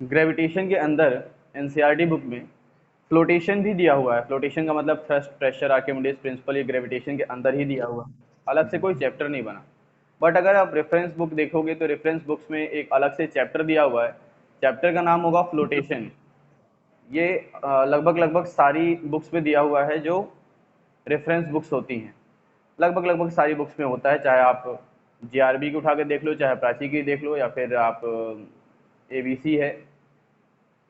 Gravitation के अंदर NCERT book में फ्लोटेशन भी दिया हुआ है। फ्लोटेशन का मतलब थ्रस्ट, प्रेशर, आर्किमिडीज प्रिंसिपल, ये ग्रेविटेशन के अंदर ही दिया हुआ है, अलग से कोई चैप्टर नहीं बना। बट अगर आप रेफरेंस बुक देखोगे तो रेफरेंस बुक्स में एक अलग से चैप्टर दिया हुआ है, चैप्टर का नाम होगा फ्लोटेशन। ये लगभग लगभग सारी बुक्स में दिया हुआ है जो रेफरेंस बुक्स होती हैं, लगभग लगभग सारी बुक्स में होता है। चाहे आप जीआरबी की उठा के देख लो, चाहे प्राची की देख लो, या फिर आप एबीसी है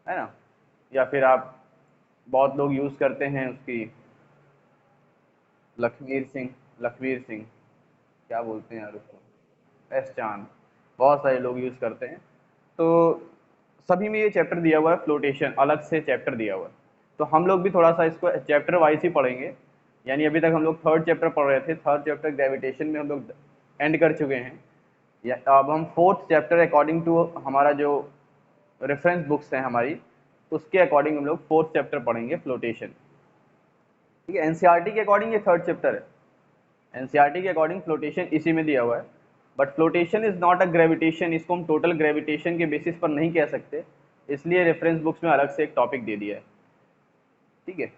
ना, या फिर आप बहुत लोग यूज़ करते हैं उसकी लखवीर सिंह क्या बोलते हैं यार उसको, एस चांद, बहुत सारे लोग यूज़ करते हैं। तो सभी में ये चैप्टर दिया हुआ है, फ्लोटेशन अलग से चैप्टर दिया हुआ है। तो हम लोग भी थोड़ा सा इसको चैप्टर वाइज ही पढ़ेंगे। यानी अभी तक हम लोग थर्ड चैप्टर पढ़ रहे थे, थर्ड चैप्टर ग्रेविटेशन में हम लोग एंड कर चुके हैं। अब हम फोर्थ चैप्टर अकॉर्डिंग टू हमारा जो रेफरेंस बुक्स हैं हमारी, उसके अकॉर्डिंग हम लोग फोर्थ चैप्टर पढ़ेंगे, फ्लोटेशन। ठीक है, एनसीईआरटी के अकॉर्डिंग ये थर्ड चैप्टर है। एनसीईआरटी के अकॉर्डिंग फ्लोटेशन इसी में दिया हुआ है। But flotation is not a gravitation, इसको हम टोटल ग्रेविटेशन के बेसिस पर नहीं कह सकते, इसलिए रेफरेंस बुक्स में अलग से एक टॉपिक दे दिया है। ठीक है,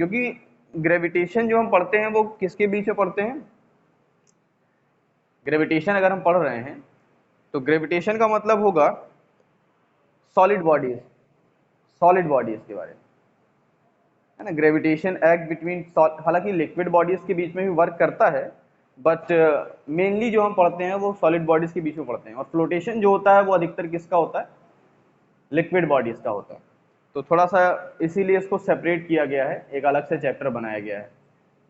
क्योंकि ग्रेविटेशन जो हम पढ़ते हैं वो किसके बीच में पढ़ते हैं। ग्रेविटेशन अगर हम पढ़ रहे हैं तो ग्रेविटेशन का मतलब होगा सॉलिड बॉडीज, सॉलिड बॉडीज के बारे में, है ना। ग्रेविटेशन एक्ट बिटवीन, हालांकि लिक्विड बॉडीज के बीच में भी वर्क करता है, बट मेनली जो हम पढ़ते हैं वो सॉलिड बॉडीज के बीच में पढ़ते हैं। और फ्लोटेशन जो होता है वो अधिकतर किसका होता है, लिक्विड बॉडीज का होता है। तो थोड़ा सा इसीलिए इसको सेपरेट किया गया है, एक अलग से चैप्टर बनाया गया है।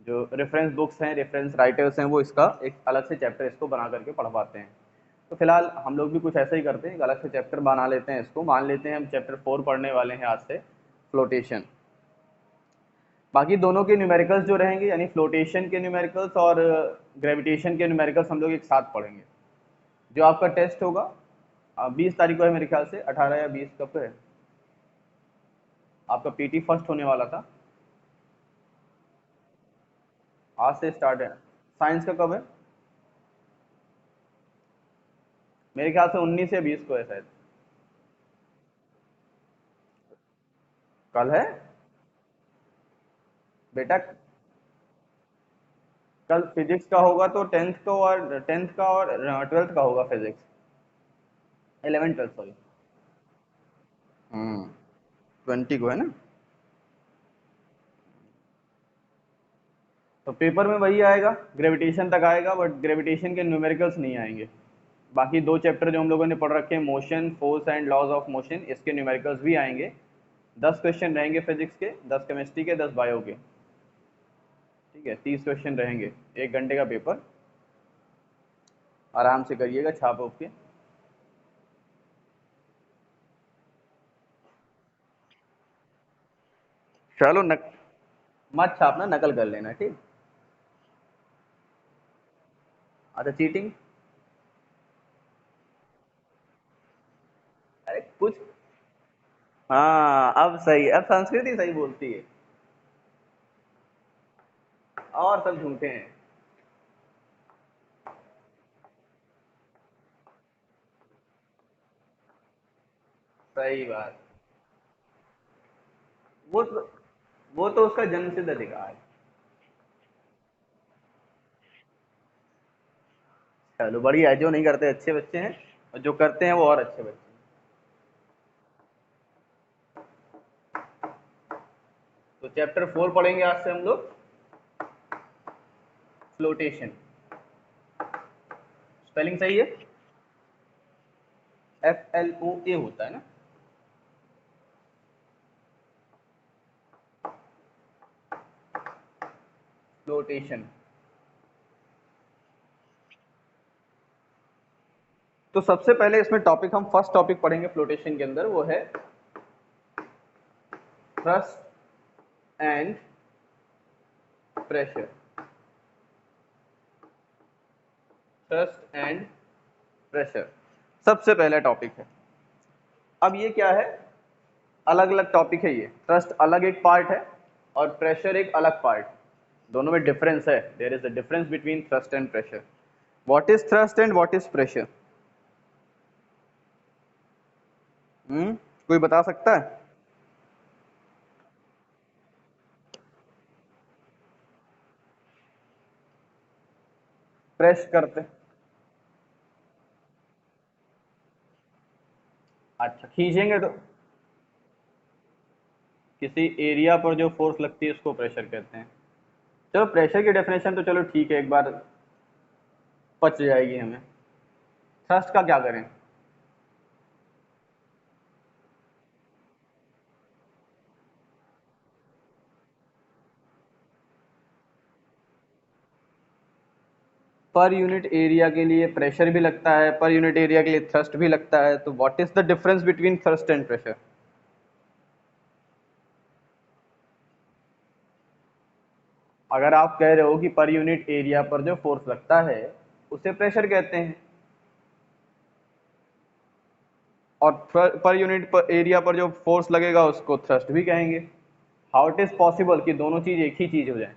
जो रेफरेंस बुक्स हैं, रेफरेंस राइटर्स हैं, वो इसका एक अलग से चैप्टर इसको बना करके पढ़वाते हैं। तो फिलहाल हम लोग भी कुछ ऐसा ही करते हैं, एक अलग से चैप्टर बना लेते हैं इसको। मान लेते हैं हम चैप्टर 4 पढ़ने वाले हैं आज से, फ्लोटेशन। बाकी दोनों के न्यूमेरिकल्स जो रहेंगे, यानी फ्लोटेशन के न्यूमेरिकल्स और ग्रेविटेशन के न्यूमेरिकल्स हम लोग एक साथ पढ़ेंगे। जो आपका टेस्ट होगा 20 तारीख को है मेरे ख्याल से, 18 या 20 कब है आपका पीटी फर्स्ट होने वाला था, आज से स्टार्ट है। साइंस का कब है, मेरे ख्याल से 19 या 20 को है शायद। कल है बेटा, कल फिजिक्स का होगा तो टेंथ का और ट्वेल्थ का होगा फिजिक्स, 11 12 सॉरी। 20 को है ना। तो पेपर में वही आएगा, ग्रेविटेशन तक आएगा, बट ग्रेविटेशन के न्यूमेरिकल्स नहीं आएंगे। बाकी दो चैप्टर जो हम लोगों ने पढ़ रखे हैं, motion, force and laws of motion, इसके न्यूमेरिकल्स भी आएंगे। 10 क्वेश्चन रहेंगे फिजिक्स के, 10 केमिस्ट्री के, 10 बायो के। ठीक है, 30 क्वेश्चन रहेंगे, 1 घंटे का पेपर, आराम से करिएगा छाप उप के। चलो मत छापना, नकल कर लेना, ठीक। अच्छा, चीटिंग, अरे कुछ, हाँ अब सही, अब संस्कृति सही बोलती है, और सब झूठे हैं। सही बात, वो तो वो तो उसका जन्मसिद्ध अधिकार है। चलो बढ़िया है, जो नहीं करते अच्छे बच्चे हैं, और जो करते हैं वो और अच्छे बच्चे हैं। तो चैप्टर 4 पढ़ेंगे आज से हम लोग, फ्लोटेशन। स्पेलिंग सही है, FLOA होता है ना। फ्लोटेशन। तो सबसे पहले इसमें टॉपिक, हम फर्स्ट टॉपिक पढ़ेंगे फ्लोटेशन के अंदर, वो है thrust and pressure. Thrust and pressure सबसे पहला टॉपिक है। अब ये क्या है, अलग अलग टॉपिक है ये। थ्रस्ट अलग एक पार्ट है और प्रेशर एक अलग पार्ट, दोनों में डिफरेंस है। There is a difference between thrust and pressure. What is thrust and what is pressure. कोई बता सकता है? प्रेस करते, अच्छा खींचेंगे तो किसी एरिया पर जो फोर्स लगती है उसको प्रेशर कहते हैं। चलो प्रेशर की डेफिनेशन तो चलो ठीक है, एक बार पच जाएगी हमें। थ्रस्ट का क्या करें? पर यूनिट एरिया के लिए प्रेशर भी लगता है, पर यूनिट एरिया के लिए थ्रस्ट भी लगता है, तो what is the difference between thrust and pressure? अगर आप कह रहे हो कि पर यूनिट एरिया पर जो फोर्स लगता है उसे प्रेशर कहते हैं, और पर यूनिट पर एरिया पर जो फोर्स लगेगा उसको थ्रस्ट भी कहेंगे। हाउ इट इज पॉसिबल कि दोनों चीज एक ही चीज हो जाए?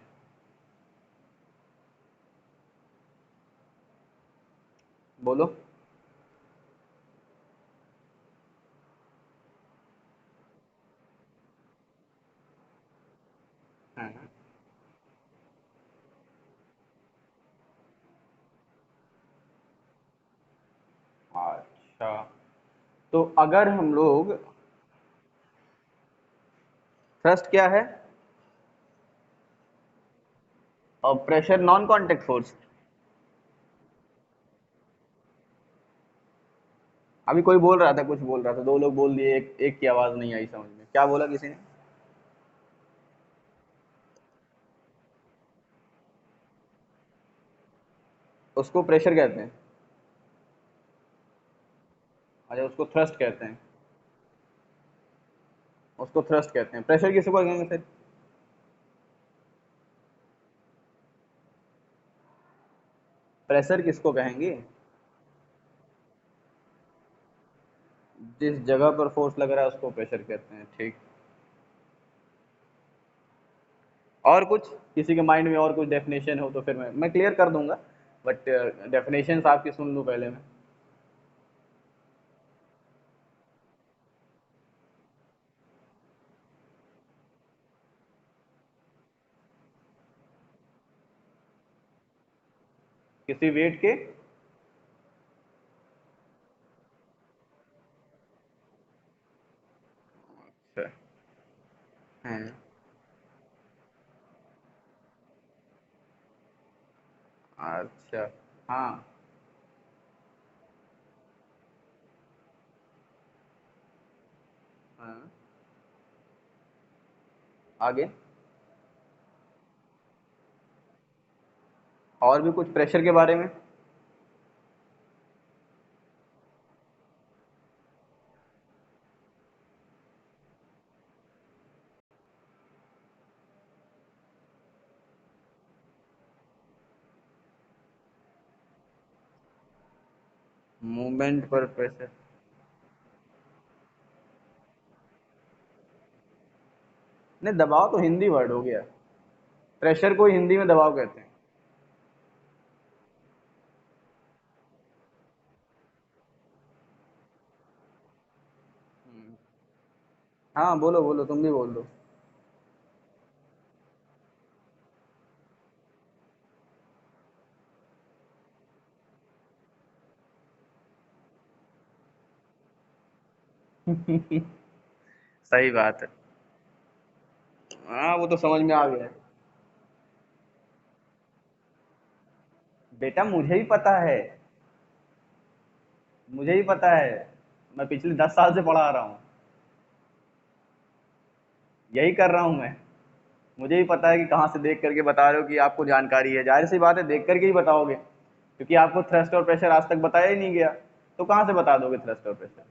बोलो। हाँ, अच्छा, तो अगर हम लोग, थ्रस्ट क्या है और प्रेशर नॉन कांटेक्ट फोर्स। अभी कोई बोल रहा था, कुछ बोल रहा था, दो लोग बोल दिए, एक की आवाज नहीं आई समझ में, क्या बोला किसी ने? उसको प्रेशर कहते हैं? अच्छा, उसको थ्रस्ट कहते हैं। उसको थ्रस्ट कहते हैं, प्रेशर किसको कहेंगे फिर? प्रेशर किसको कहेंगे? जिस जगह पर फोर्स लग रहा है उसको प्रेशर कहते हैं, ठीक। और कुछ किसी के माइंड में और कुछ डेफिनेशन हो तो फिर मैं क्लियर कर दूंगा, बट डेफिनेशन आपकी सुन लूँ पहले मैं। किसी वेट के, अच्छा, हैं, अच्छा, हाँ, हाँ, आगे। और भी कुछ प्रेशर के बारे में? मूवमेंट पर प्रेशर? नहीं, दबाव तो हिंदी वर्ड हो गया। प्रेशर को हिंदी में दबाव कहते हैं। हाँ बोलो बोलो, तुम भी बोल दो। सही बात है। हाँ वो तो समझ में आ गया। बेटा मुझे ही पता है, मुझे ही पता है, मैं पिछले 10 साल से पढ़ा आ रहा हूँ, यही कर रहा हूँ मैं। मुझे ही पता है कि कहाँ से देख करके बता रहे हो कि आपको जानकारी है, जाहिर सी बात है देख करके ही बताओगे, क्योंकि आपको थ्रस्ट और प्रेशर आज तक बताया ही नहीं गया, तो कहाँ से बता दोगे थ्रस्ट और प्रेशर?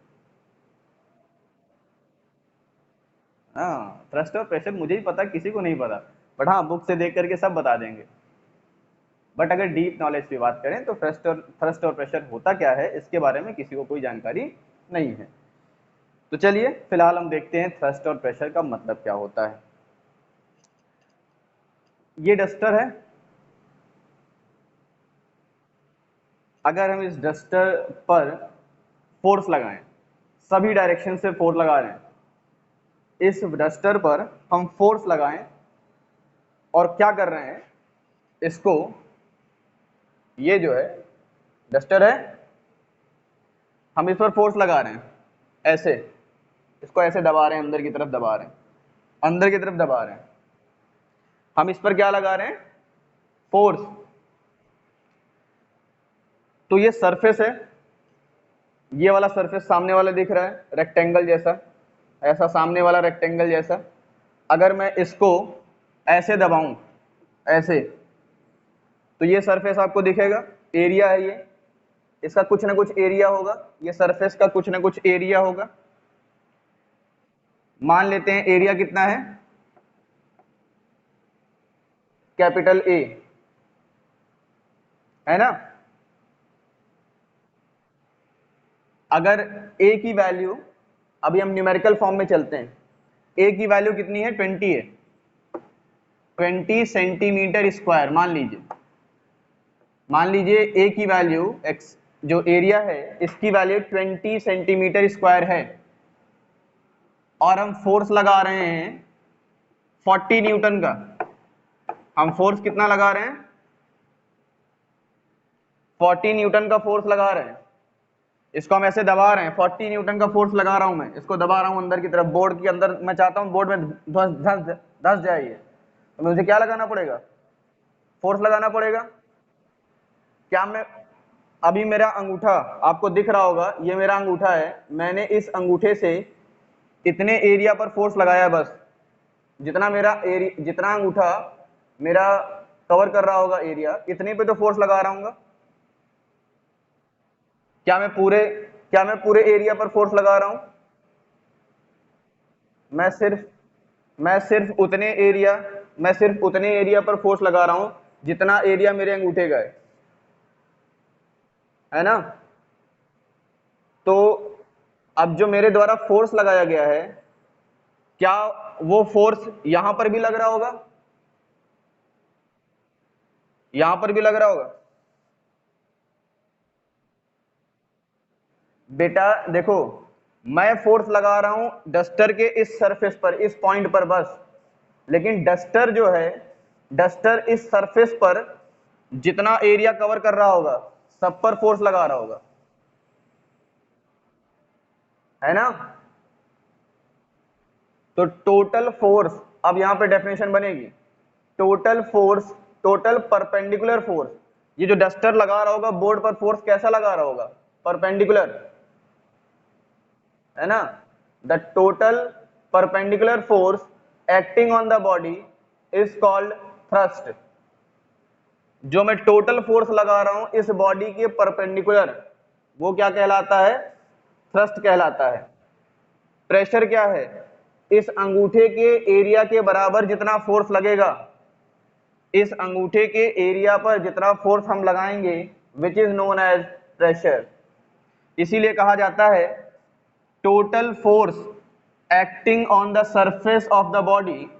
हाँ, थ्रस्ट और प्रेशर मुझे ही पता है, किसी को नहीं पता, बट हाँ बुक से देख करके सब बता देंगे। बट अगर डीप नॉलेज की बात करें तो थ्रस्ट और प्रेशर होता क्या है इसके बारे में किसी को कोई जानकारी नहीं है। तो चलिए फिलहाल हम देखते हैं थ्रस्ट और प्रेशर का मतलब क्या होता है। ये डस्टर है, अगर हम इस डस्टर पर फोर्स लगाएं, सभी डायरेक्शन से फोर्स लगा रहे हैं, इस डस्टर पर हम फोर्स लगाएं और क्या कर रहे हैं, इसको, ये जो है डस्टर है, हम इस पर फोर्स लगा रहे हैं, ऐसे इसको ऐसे दबा रहे हैं, अंदर की तरफ दबा रहे हैं, अंदर की तरफ दबा रहे हैं, हम इस पर क्या लगा रहे हैं, फोर्स। तो ये सरफेस है, ये वाला सरफेस सामने वाला दिख रहा है रेक्टेंगल जैसा, ऐसा सामने वाला रेक्टेंगल जैसा। अगर मैं इसको ऐसे दबाऊं, ऐसे, तो ये सरफेस आपको दिखेगा, एरिया है ये, इसका कुछ ना कुछ एरिया होगा, ये सरफेस का कुछ ना कुछ एरिया होगा। मान लेते हैं एरिया कितना है, कैपिटल ए, है ना। अगर ए की वैल्यू, अभी हम न्यूमेरिकल फॉर्म में चलते हैं, ए की वैल्यू कितनी है, 20 है, 20 सेंटीमीटर स्क्वायर मान लीजिए ए की वैल्यू एक्स, जो एरिया है इसकी वैल्यू 20 सेंटीमीटर स्क्वायर है, और हम फोर्स लगा रहे हैं 40 न्यूटन का। हम फोर्स कितना लगा रहे हैं, 40 न्यूटन का फोर्स लगा रहे हैं, इसको हम ऐसे दबा रहे हैं, 40 न्यूटन का फोर्स लगा रहा हूं मैं, इसको दबा रहा हूं अंदर की तरफ, बोर्ड के अंदर, मैं चाहता हूं बोर्ड में धस जाए ये, तो मुझे क्या लगाना पड़ेगा, फोर्स लगाना पड़ेगा। क्या मैं, अभी मेरा अंगूठा आपको दिख रहा होगा, ये मेरा अंगूठा है, मैंने इस अंगूठे से इतने एरिया पर फोर्स लगाया, बस जितना मेरा एरिया, जितना अंगूठा मेरा कवर कर रहा होगा एरिया, इतने पे तो फोर्स लगा रहा हूँ। क्या मैं पूरे एरिया पर फोर्स लगा रहा हूं, मैं सिर्फ उतने एरिया पर फोर्स लगा रहा हूं जितना एरिया मेरे अंगूठे का है ना। तो अब जो मेरे द्वारा फोर्स लगाया गया है, क्या वो फोर्स यहां पर भी लग रहा होगा, यहां पर भी लग रहा होगा। बेटा देखो, मैं फोर्स लगा रहा हूं डस्टर के इस सरफेस पर, इस पॉइंट पर बस, लेकिन डस्टर जो है, डस्टर इस सरफेस पर जितना एरिया कवर कर रहा होगा सब पर फोर्स लगा रहा होगा, है ना। तो टोटल फोर्स, अब यहां पे डेफिनेशन बनेगी, total force, total perpendicular force, ये जो डस्टर लगा रहा होगा बोर्ड पर, फोर्स कैसा लगा रहा होगा, परपेंडिकुलर, है ना। The total perpendicular force acting on the body is called thrust. जो मैं टोटल फोर्स लगा रहा हूं इस बॉडी के परपेंडिकुलर, वो क्या कहलाता है, थ्रस्ट कहलाता है। प्रेशर क्या है, इस अंगूठे के एरिया के बराबर जितना फोर्स लगेगा, इस अंगूठे के एरिया पर जितना फोर्स हम लगाएंगे, which is known as pressure. इसीलिए कहा जाता है total force acting on the surface of the body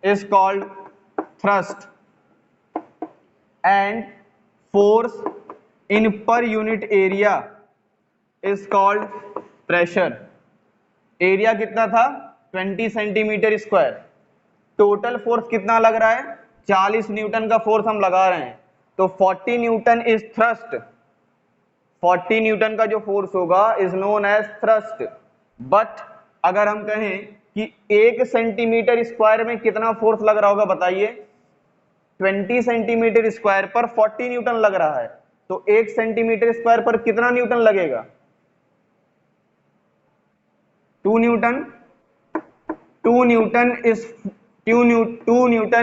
is called thrust, and force in per unit area is called pressure. Area कितना था, 20 सेंटीमीटर स्क्वायर, टोटल फोर्स कितना लग रहा है, 40 न्यूटन का फोर्स हम लगा रहे हैं, तो 40 न्यूटन इज थ्रस्ट, 40 न्यूटन का जो फोर्स होगा is known as thrust. But अगर हम कहें कि 1 सेंटीमीटर स्क्वायर में कितना फोर्स लग रहा होगा बताइए, 20 सेंटीमीटर स्क्वायर पर 40 न्यूटन लग रहा है, तो 1 सेंटीमीटर स्क्वायर पर कितना न्यूटन लगेगा, 2 Newton. 2 Newton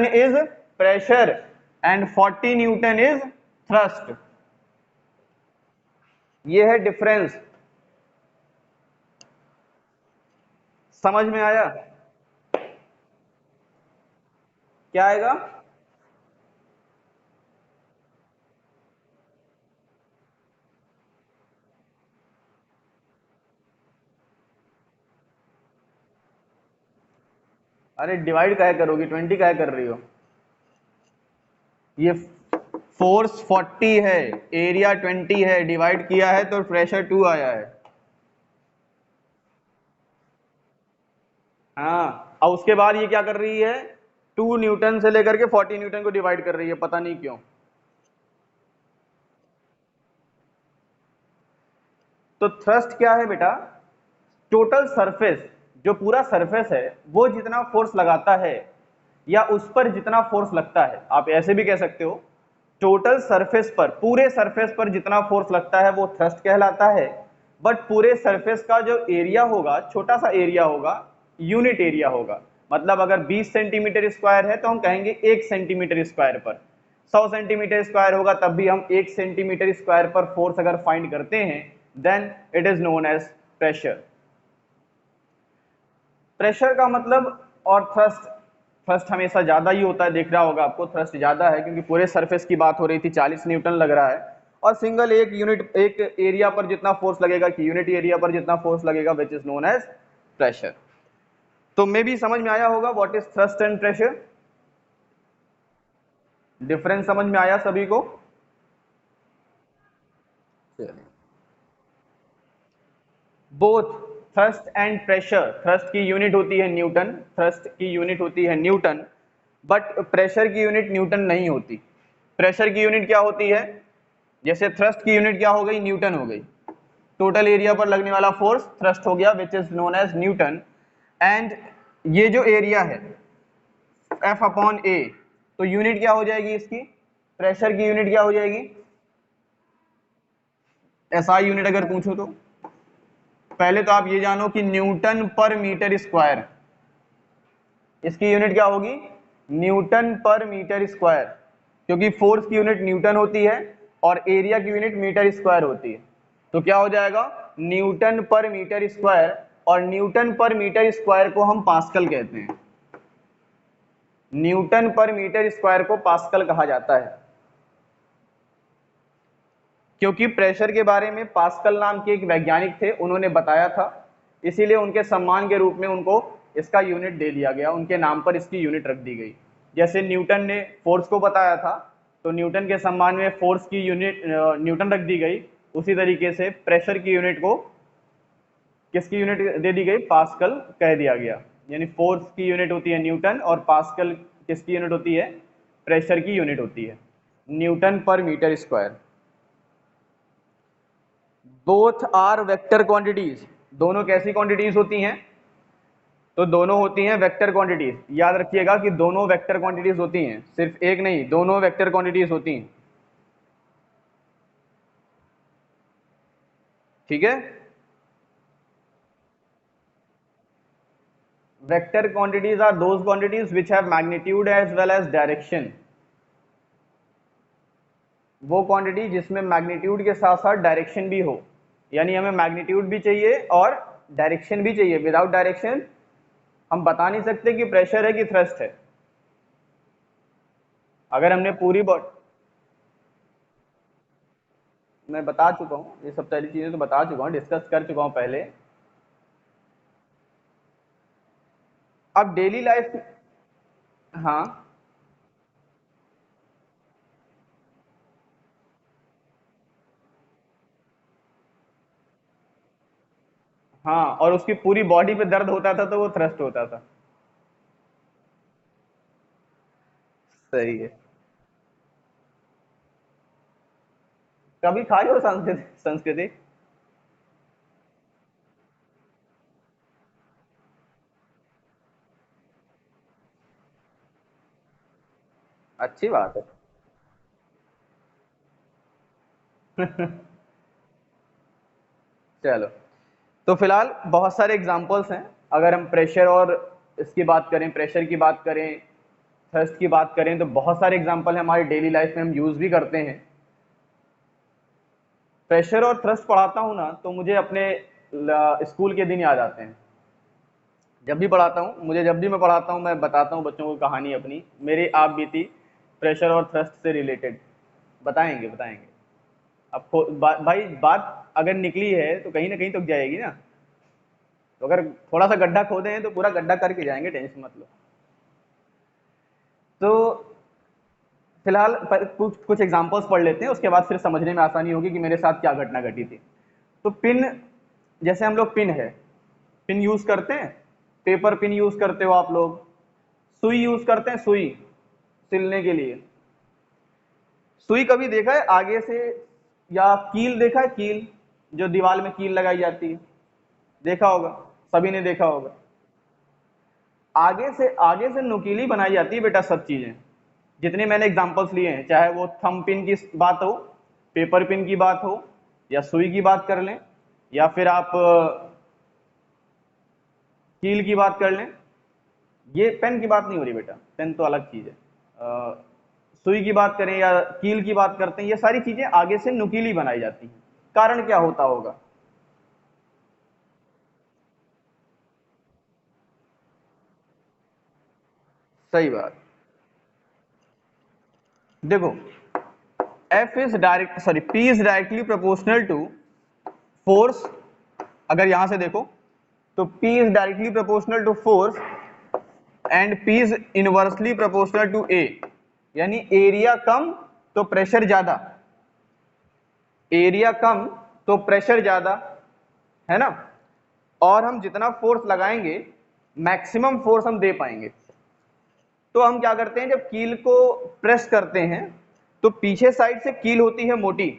is pressure and 40 Newton is thrust. ये है डिफरेंस, समझ में आया, क्या आएगा, अरे डिवाइड क्या करोगी, 20 क्या कर रही हो, ये फोर्स 40 है, एरिया 20 है, डिवाइड किया है तो प्रेशर 2 आया है। हाँ, और उसके बाद ये क्या कर रही है, 2 न्यूटन से लेकर के 40 न्यूटन को डिवाइड कर रही है, पता नहीं क्यों। तो थ्रस्ट क्या है बेटा, टोटल सरफेस, जो पूरा सरफेस है वो जितना फोर्स लगाता है या उस पर जितना फोर्स लगता है, आप ऐसे भी कह सकते हो, टोटल सरफेस पर, पूरे सरफेस पर जितना फोर्स लगता है वो थ्रस्ट कहलाता है। बट पूरे सरफेस का जो एरिया होगा, छोटा सा एरिया होगा, यूनिट एरिया होगा। मतलब अगर 20 सेंटीमीटर स्क्वायर है तो हम कहेंगे 1 सेंटीमीटर स्क्वायर पर। 100 सेंटीमीटर स्क्वायर होगा तब भी हम 1 सेंटीमीटर स्क्वायर पर फोर्स अगर फाइंड करते हैं, then it is known as pressure. Pressure का मतलब, और थ्रस्ट, थ्रस्ट हमेशा ज्यादा ही होता है, दिख रहा होगा आपको, थ्रस्ट ज्यादा है क्योंकि पूरे सरफेस की बात हो रही थी, 40 न्यूटन लग रहा है। और सिंगल एक यूनिट, एक एरिया पर जितना फोर्स लगेगा, कि यूनिट एरिया पर जितना फोर्स लगेगा, which is known as pressure. तो मे भी समझ में आया होगा what is thrust and pressure. Difference समझ में आया सभी को। चलिए, both thrust and pressure, thrust की यूनिट होती है न्यूटन, थ्रस्ट की यूनिट होती है न्यूटन, बट प्रेशर की यूनिट न्यूटन नहीं होती। प्रेशर की यूनिट क्या होती है, जैसे थ्रस्ट की यूनिट क्या हो गई, न्यूटन हो गई, टोटल एरिया पर लगने वाला फोर्स थ्रस्ट हो गया, which is known as newton. And ये जो एरिया है एफ अपॉन ए, तो यूनिट क्या हो जाएगी इसकी, प्रेशर की यूनिट क्या हो जाएगी, एसआई यूनिट अगर पूछो तो। पहले तो आप ये जानो कि न्यूटन पर मीटर स्क्वायर, इसकी यूनिट क्या होगी, न्यूटन पर मीटर स्क्वायर, क्योंकि फोर्स की यूनिट न्यूटन होती है और एरिया की यूनिट मीटर स्क्वायर होती है। तो क्या हो जाएगा, न्यूटन पर मीटर स्क्वायर, और न्यूटन पर मीटर स्क्वायर को हम पास्कल कहते हैं। न्यूटन पर मीटर स्क्वायर को पास्कल कहा जाता है, क्योंकि प्रेशर के बारे में पास्कल नाम के एक वैज्ञानिक थे, उन्होंने बताया था, इसीलिए उनके सम्मान के रूप में उनको इसका यूनिट दे दिया गया, उनके नाम पर इसकी यूनिट रख दी गई। जैसे न्यूटन ने फोर्स को बताया था, तो न्यूटन के सम्मान में फोर्स की यूनिट न्यूटन रख दी गई, उसी तरीके से प्रेशर की यूनिट को किसकी यूनिट दे दी गई, पास्कल कह दिया गया। यानी फोर्स की यूनिट होती है न्यूटन, और पास्कल किसकी यूनिट होती है, प्रेशर की यूनिट होती है, newton per metre square. Both are vector quantities, दोनों कैसी क्वांटिटीज होती हैं, तो दोनों होती हैं वेक्टर क्वांटिटीज। याद रखिएगा कि दोनों वेक्टर क्वांटिटीज होती हैं, सिर्फ एक नहीं, दोनों वेक्टर क्वांटिटीज होती हैं, ठीक है। Vector quantities are those quantities which have magnitude as well as direction, वो क्वांटिटी जिसमें मैग्नीट्यूड के साथ साथ डायरेक्शन भी हो। यानी हमें मैग्नीट्यूड भी चाहिए और डायरेक्शन भी चाहिए, विदाउट डायरेक्शन हम बता नहीं सकते कि प्रेशर है कि थ्रस्ट है। अगर हमने पूरी मैं बता चुका हूँ ये सब सारी चीजें, तो बता चुका हूँ, डिस्कस कर चुका हूँ पहले। अब डेली लाइफ, हाँ हाँ, और उसकी पूरी बॉडी पे दर्द होता था तो वो थ्रस्ट होता था। सही है। कभी खाई हो संस्कृति, संस्कृति। अच्छी बात है। चलो, तो फिलहाल बहुत सारे एग्जांपल्स हैं। अगर हम प्रेशर और इसकी बात करें, प्रेशर की बात करें, थ्रस्ट की बात करें, तो बहुत सारे एग्जांपल हैं हमारी डेली लाइफ में, हम यूज भी करते हैं। प्रेशर और थ्रस्ट पढ़ाता हूँ ना, तो मुझे अपने स्कूल के दिन याद आते हैं। जब भी पढ़ाता हूँ, मुझे जब भी मैं पढ़ाता हूँ, मैं बताता हूँ बच्चों को कहानी अपनी, मेरी आप बीती प्रेशर और थ्रस्ट से रिलेटेड। बताएंगे बताएंगे। अब भाई बात अगर निकली है तो कहीं ना कहीं तो जाएगी ना, तो अगर थोड़ा सा गड्ढा खोदे हैं तो पूरा गड्ढा करके जाएंगे, टेंशन मत लो। तो फिलहाल कुछ कुछ एग्जांपल्स पढ़ लेते हैं, उसके बाद फिर समझने में आसानी होगी कि मेरे साथ क्या घटना घटी थी। तो पिन, जैसे हम लोग पिन है, पिन यूज करते हैं, पेपर पिन यूज करते हो आप लोग, सुई यूज करते हैं, सुई सिलने के लिए। सुई कभी देखा है आगे से, या कील देखा है, कील जो दीवार में कील लगाई जाती है, देखा होगा, सभी ने देखा होगा। आगे से नुकीली बनाई जाती है बेटा सब चीजें, जितने मैंने एग्जांपल्स लिए हैं, चाहे वो थंब पिन की बात हो, पेपर पिन की बात हो, या सुई की बात कर लें, या फिर आप कील की बात कर लें। ये पेन की बात नहीं हो रही बेटा, पेन तो अलग चीज है। सुई की बात करें या कील की बात करते हैं, ये सारी चीजें आगे से नुकीली बनाई जाती हैं। कारण क्या होता होगा? सही बात। देखो, F is direct sorry P is directly proportional to force. अगर यहां से देखो तो P is directly proportional to force and P is inversely proportional to A। यानी एरिया कम तो प्रेशर ज्यादा, एरिया कम तो प्रेशर ज्यादा, है ना। और हम जितना फोर्स लगाएंगे मैक्सिमम फोर्स हम दे पाएंगे। तो हम क्या करते हैं, जब कील को प्रेस करते हैं तो पीछे साइड से कील होती है मोटी,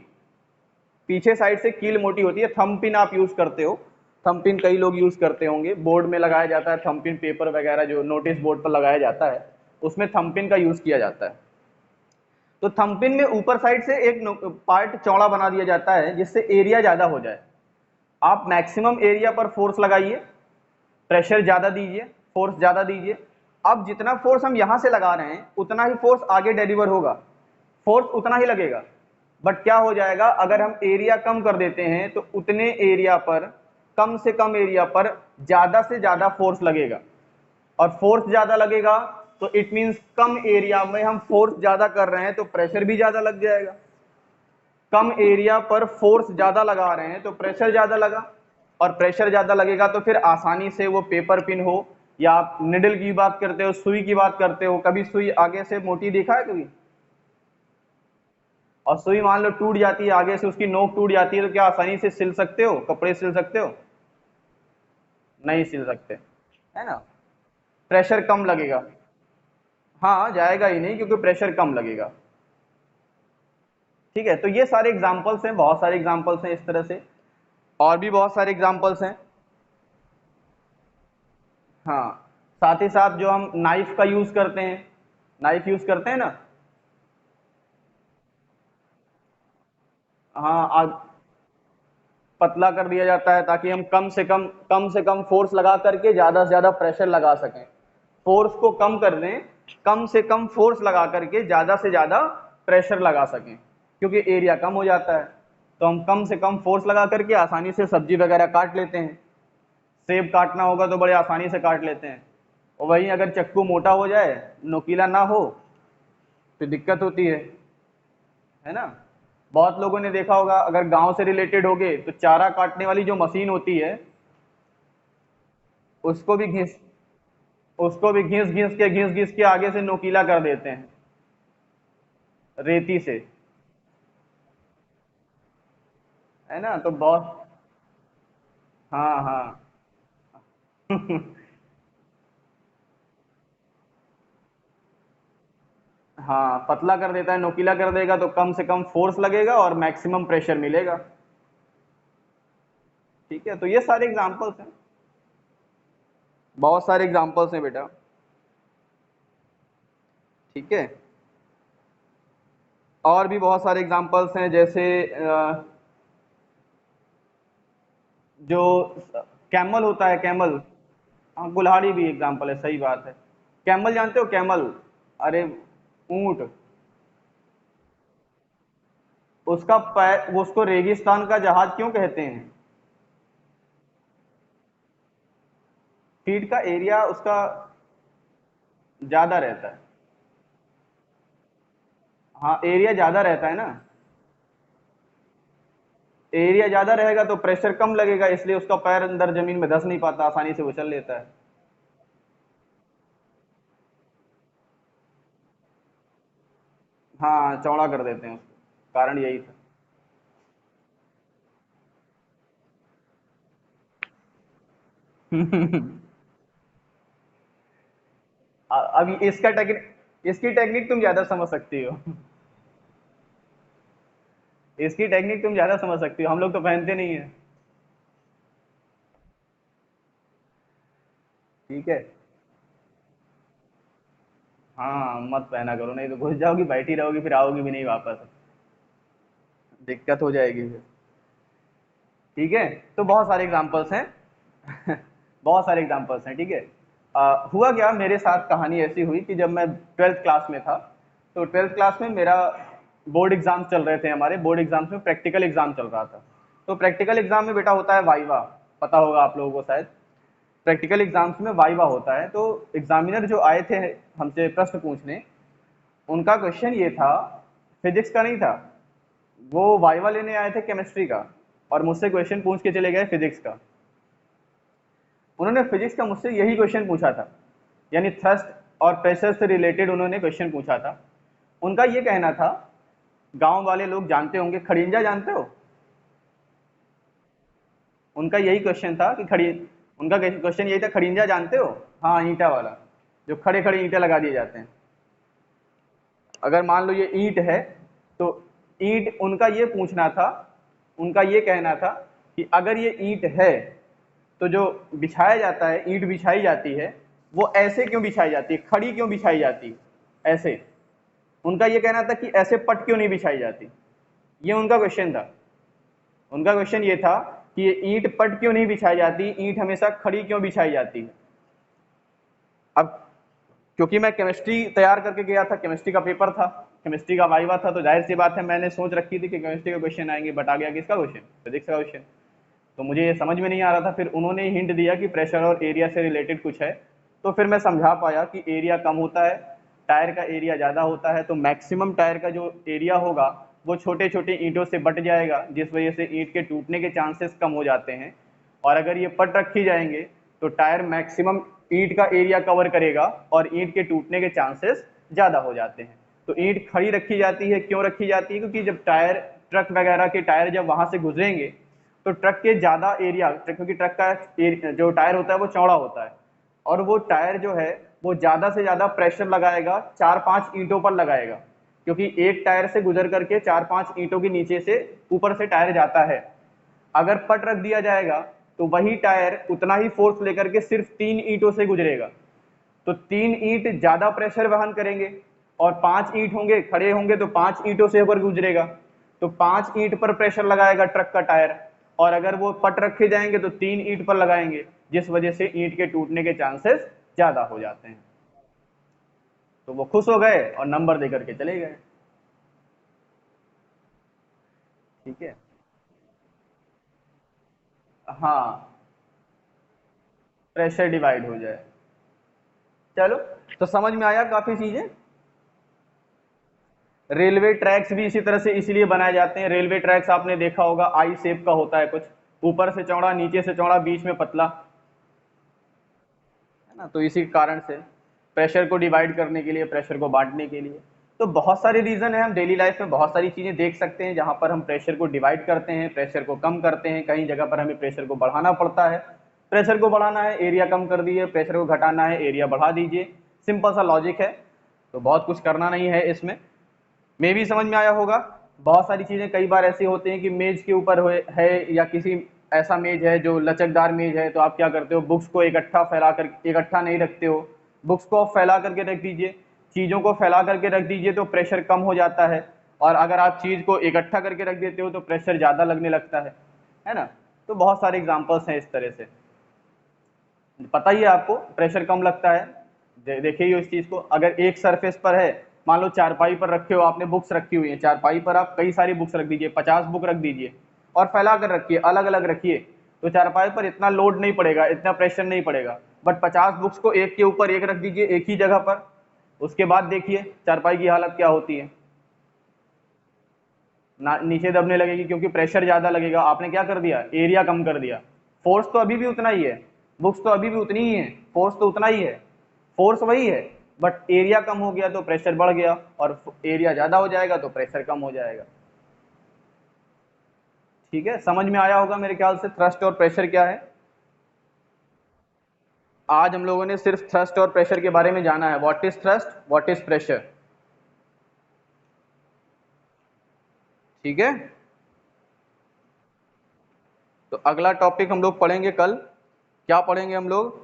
पीछे साइड से कील मोटी होती है। थंब पिन आप यूज करते हो, थंब पिन कई लोग यूज करते होंगे, बोर्ड में लगाया जाता है थंब पिन, पेपर वगैरह जो नोटिस बोर्ड पर लगाया जाता है उसमें थंब पिन का यूज किया जाता है। तो थंब पिन में ऊपर साइड से एक पार्ट चौड़ा बना दिया जाता है जिससे एरिया ज्यादा हो जाए। आप मैक्सिमम एरिया पर फोर्स लगाइए, प्रेशर ज्यादा दीजिए, फोर्स ज्यादा दीजिए। अब जितना फोर्स हम यहां से लगा रहे हैं उतना ही फोर्स आगे डिलीवर होगा, फोर्स उतना ही लगेगा। बट क्या हो जाएगा, अगर हम एरिया कम कर देते हैं तो उतने एरिया पर, कम से कम एरिया पर ज्यादा से ज्यादा फोर्स लगेगा। और फोर्स ज्यादा लगेगा तो इट मींस कम एरिया में हम फोर्स ज्यादा कर रहे हैं तो प्रेशर भी ज्यादा लग जाएगा। कम एरिया पर फोर्स ज्यादा लगा रहे हैं तो प्रेशर ज्यादा लगा, और प्रेशर ज्यादा लगेगा तो फिर आसानी से वो पेपर पिन हो, या आप निडल की बात करते हो, सुई की बात करते हो, कभी सुई आगे से मोटी देखा है कभी? और सुई मान लो टूट जाती है आगे से, उसकी नोक टूट जाती है, तो क्या आसानी से सिल सकते हो, कपड़े सिल सकते हो? नहीं सिल सकते, है ना। प्रेशर कम लगेगा, हाँ जाएगा ही नहीं क्योंकि प्रेशर कम लगेगा। ठीक है, तो ये सारे एग्जांपल्स हैं, बहुत सारे एग्जांपल्स हैं इस तरह से, और भी बहुत सारे एग्जांपल्स हैं। हाँ, साथ ही साथ जो हम नाइफ का यूज करते हैं, नाइफ यूज करते हैं ना। हाँ, आग पतला कर दिया जाता है ताकि हम कम से कम फोर्स लगा करके ज्यादा से ज्यादा प्रेशर लगा सकें। फोर्स को कम कर दें, कम से कम फोर्स लगा करके ज्यादा से ज्यादा प्रेशर लगा सकें, क्योंकि एरिया कम हो जाता है। तो हम कम से कम फोर्स लगा करके आसानी से सब्जी वगैरह काट लेते हैं। सेब काटना होगा तो बड़े आसानी से काट लेते हैं। और वहीं अगर चक्कू मोटा हो जाए, नोकीला ना हो, तो दिक्कत होती है ना। बहुत लोगों ने देखा होगा, अगर गांव से रिलेटेड होगे तो चारा काटने वाली जो मशीन होती है उसको भी घिस उसको भी घिस घिस के आगे से नोकीला कर देते हैं रेती से, है ना। तो बहुत, हाँ हाँ हाँ, पतला कर देता है, नोकीला कर देगा तो कम से कम फोर्स लगेगा और मैक्सिमम प्रेशर मिलेगा। ठीक है, तो ये सारे एग्जांपल्स हैं, बहुत सारे एग्जांपल्स हैं बेटा। ठीक है, और भी बहुत सारे एग्जांपल्स हैं, जैसे जो कैमल होता है, कैमल। हाँ, कुल्हाड़ी भी एग्जांपल है, सही बात है। कैमल जानते हो, कैमल? अरे, ऊंट। उसका पैर, वो उसको रेगिस्तान का जहाज क्यों कहते हैं? फीट का एरिया उसका ज्यादा रहता है। हाँ, एरिया ज्यादा रहता है ना, एरिया ज्यादा रहेगा तो प्रेशर कम लगेगा, इसलिए उसका पैर अंदर जमीन में धंस नहीं पाता, आसानी से उछल लेता है। हाँ, चौड़ा कर देते हैं उसको, कारण यही था। अब इसकी टेक्निक तुम ज्यादा समझ सकती हो। इसकी टेक्निक तुम ज्यादा समझ सकती हो, हम लोग तो पहनते नहीं है। ठीक है। हाँ मत पहना करो, नहीं तो घुस जाओगी, बैठी रहोगी, फिर आओगी भी नहीं वापस, दिक्कत हो जाएगी फिर। ठीक है। तो बहुत सारे एग्जांपल्स हैं। बहुत सारे एग्जांपल्स हैं। ठीक है। हुआ क्या, मेरे साथ कहानी ऐसी हुई कि जब मैं 12th क्लास में था, तो 12th क्लास में मेरा बोर्ड एग्जाम चल रहे थे, हमारे बोर्ड एग्जाम्स में प्रैक्टिकल एग्जाम चल रहा था। तो प्रैक्टिकल एग्जाम में बेटा होता है वाइवा, पता होगा आप लोगों को शायद। प्रैक्टिकल एग्जाम्स में वाइवा होता है, तो एग्जामिनर जो आए थे हमसे प्रश्न पूछने, उनका क्वेश्चन ये था, फिजिक्स का नहीं था, वो वाइवा लेने आए थे केमिस्ट्री का, और मुझसे क्वेश्चन पूछ के चले गए फिजिक्स का। उन्होंने फिजिक्स का मुझसे यही क्वेश्चन पूछा था, यानी थ्रस्ट और प्रेशर से रिलेटेड उन्होंने क्वेश्चन पूछा था। उनका ये कहना था, गांव वाले लोग जानते होंगे, खड़िंजा जानते हो? उनका यही क्वेश्चन था कि खड़ी उनका क्वेश्चन यही था, खड़िंजा जानते हो? हाँ, ईंटा वाला, जो खड़े खड़े ईंटे लगा दिए जाते हैं। अगर मान लो ये ईंट है, तो ईंट उनका ये पूछना था, उनका ये कहना था कि अगर ये ईंट है, तो जो बिछाया जाता है, ईंट बिछाई जाती है, वो ऐसे क्यों बिछाई जाती है, खड़ी क्यों बिछाई जाती है ऐसे? उनका ये कहना था कि ऐसे पट क्यों नहीं बिछाई जाती, ये उनका क्वेश्चन था। उनका क्वेश्चन ये था कि ये ईंट पट क्यों नहीं बिछाई जाती, ईंट हमेशा खड़ी क्यों बिछाई जाती है। अब क्योंकि मैं केमिस्ट्री तैयार करके गया था, केमिस्ट्री का पेपर था, केमिस्ट्री का वाइवा था, तो जाहिर सी बात है मैंने सोच रखी थी कि केमिस्ट्री का क्वेश्चन आएंगे, बट आ गया किसका क्वेश्चन, फिजिक्स का क्वेश्चन। तो मुझे ये समझ में नहीं आ रहा था, फिर उन्होंने हिंट दिया कि प्रेशर और एरिया से रिलेटेड कुछ है, तो फिर मैं समझा पाया कि एरिया कम होता है, टायर का एरिया ज़्यादा होता है, तो मैक्सिमम टायर का जो एरिया होगा वो छोटे छोटे ईंटों से बट जाएगा, जिस वजह से ईंट के टूटने के चांसेस कम हो जाते हैं। और अगर ये पट रखी जाएंगे तो टायर मैक्सिमम ईंट का एरिया कवर करेगा और ईंट के टूटने के चांसेस ज़्यादा हो जाते हैं। तो ईंट खड़ी रखी जाती है, क्यों रखी जाती है? क्योंकि जब टायर, ट्रक वगैरह के टायर जब वहां से गुजरेंगे, तो ट्रक के ज़्यादा एरिया, क्योंकि ट्रक का जो टायर होता है वो चौड़ा होता है, और वो टायर जो है वो ज़्यादा से ज़्यादा प्रेशर लगाएगा, 4-5 ईंटों पर लगाएगा, क्योंकि एक टायर से गुजर करके 4-5 ईंटों के नीचे से ऊपर से टायर जाता है। अगर पट रख दिया जाएगा तो वही टायर उतना ही फोर्स लेकर के सिर्फ 3 ईंटों से गुजरेगा, तो 3 ईंट ज्यादा प्रेशर वहन करेंगे, और 5 ईंट होंगे, खड़े होंगे तो 5 ईंटों से होकर गुजरेगा, तो 5 ईंट पर प्रेशर लगाएगा ट्रक का टायर। और अगर वो पट रखे जाएंगे तो 3 ईंट पर लगाएंगे, जिस वजह से ईंट के टूटने के चांसेस ज्यादा हो जाते हैं। तो वो खुश हो गए और नंबर देकर के चले गए। ठीक है। हाँ, प्रेशर डिवाइड हो जाए। चलो, तो समझ में आया काफी चीजें। रेलवे ट्रैक्स भी इसी तरह से इसीलिए बनाए जाते हैं, रेलवे ट्रैक्स आपने देखा होगा आई शेप का होता है कुछ, ऊपर से चौड़ा, नीचे से चौड़ा, बीच में पतला, है ना? तो इसी कारण से प्रेशर को डिवाइड करने के लिए, प्रेशर को बांटने के लिए। तो बहुत सारे रीजन है, हम डेली लाइफ में बहुत सारी चीजें देख सकते हैं जहां पर हम प्रेशर को डिवाइड करते हैं, प्रेशर को कम करते हैं, कहीं जगह पर हमें प्रेशर को बढ़ाना पड़ता है। प्रेशर को बढ़ाना है, एरिया कम कर दीजिए, प्रेशर को घटाना है, एरिया बढ़ा दीजिए। सिंपल सा लॉजिक है, तो बहुत कुछ करना नहीं है इसमें। मे भी समझ में आया होगा। बहुत सारी चीज़ें कई बार ऐसी होती हैं कि मेज के ऊपर है, या किसी ऐसा मेज है जो लचकदार मेज है, तो आप क्या करते हो, बुक्स को इकट्ठा फैला कर, इकट्ठा नहीं रखते हो, बुक्स को आप फैला करके रख दीजिए, चीज़ों को फैला करके रख दीजिए तो प्रेशर कम हो जाता है। और अगर आप चीज़ को इकट्ठा करके रख देते हो तो प्रेशर ज़्यादा लगने लगता है ना? तो बहुत सारे एग्जाम्पल्स हैं इस तरह से। पता ही है आपको, प्रेशर कम लगता है। देखिए इस चीज को, अगर एक सरफेस पर है, मान लो चारपाई पर रखे हो आपने, बुक्स रखी हुई है चारपाई पर, आप कई सारी बुक्स रख दीजिए, 50 बुक रख दीजिए और फैला कर रखिए, अलग अलग रखिए, तो चारपाई पर इतना लोड नहीं पड़ेगा, इतना प्रेशर नहीं पड़ेगा। बट 50 बुक्स को एक के ऊपर एक रख दीजिए एक ही जगह पर, उसके बाद देखिए चारपाई की हालत क्या होती है, ना नीचे दबने लगेगी, क्योंकि प्रेशर ज्यादा लगेगा। आपने क्या कर दिया, एरिया कम कर दिया। फोर्स तो अभी भी उतना ही है, बुक्स तो अभी भी उतनी ही है, फोर्स तो उतना ही है, फोर्स वही है, बट एरिया कम हो गया तो प्रेशर बढ़ गया, और एरिया ज्यादा हो जाएगा तो प्रेशर कम हो जाएगा। ठीक है, समझ में आया होगा मेरे ख्याल से थ्रस्ट और प्रेशर क्या है। आज हम लोगों ने सिर्फ थ्रस्ट और प्रेशर के बारे में जाना है, what is thrust, what is pressure, ठीक है। तो अगला टॉपिक हम लोग पढ़ेंगे कल, क्या पढ़ेंगे हम लोग,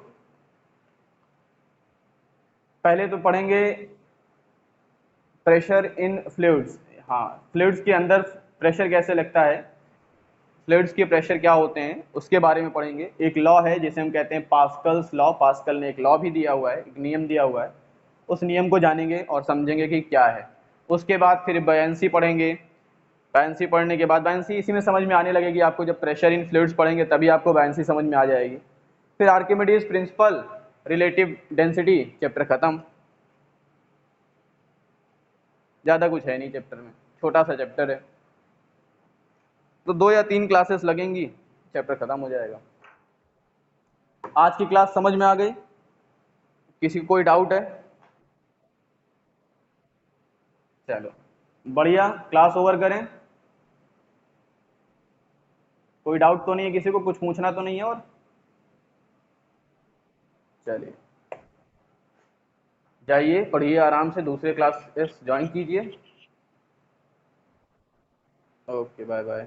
पहले तो पढ़ेंगे प्रेशर इन फ्लूइड्स, हाँ फ्लूइड्स के अंदर प्रेशर कैसे लगता है, फ्लूइड्स के प्रेशर क्या होते हैं उसके बारे में पढ़ेंगे। एक लॉ है जिसे हम कहते हैं पास्कल्स लॉ, पास्कल ने एक लॉ भी दिया हुआ है, एक नियम दिया हुआ है, उस नियम को जानेंगे और समझेंगे कि क्या है। उसके बाद फिर बायनेंसी पढ़ेंगे, बायनेंसी पढ़ने के बाद बायनेंसी इसी में समझ में आने लगेगी आपको, जब प्रेशर इन फ्लूइड्स पढ़ेंगे तभी आपको बायनेंसी समझ में आ जाएगी। फिर Archimedes principal, relative density, chapter खत्म। ज़्यादा कुछ है नहीं चैप्टर में, छोटा सा चैप्टर है, तो 2 या 3 क्लासेस लगेंगी, चैप्टर खत्म हो जाएगा। आज की क्लास समझ में आ गई, किसी को कोई डाउट है? चलो बढ़िया, क्लास ओवर करें, कोई डाउट तो नहीं है किसी को, कुछ पूछना तो नहीं है और? चलिए जाइए पढ़िए आराम से, दूसरे क्लास ज्वाइन कीजिए। Okay bye bye.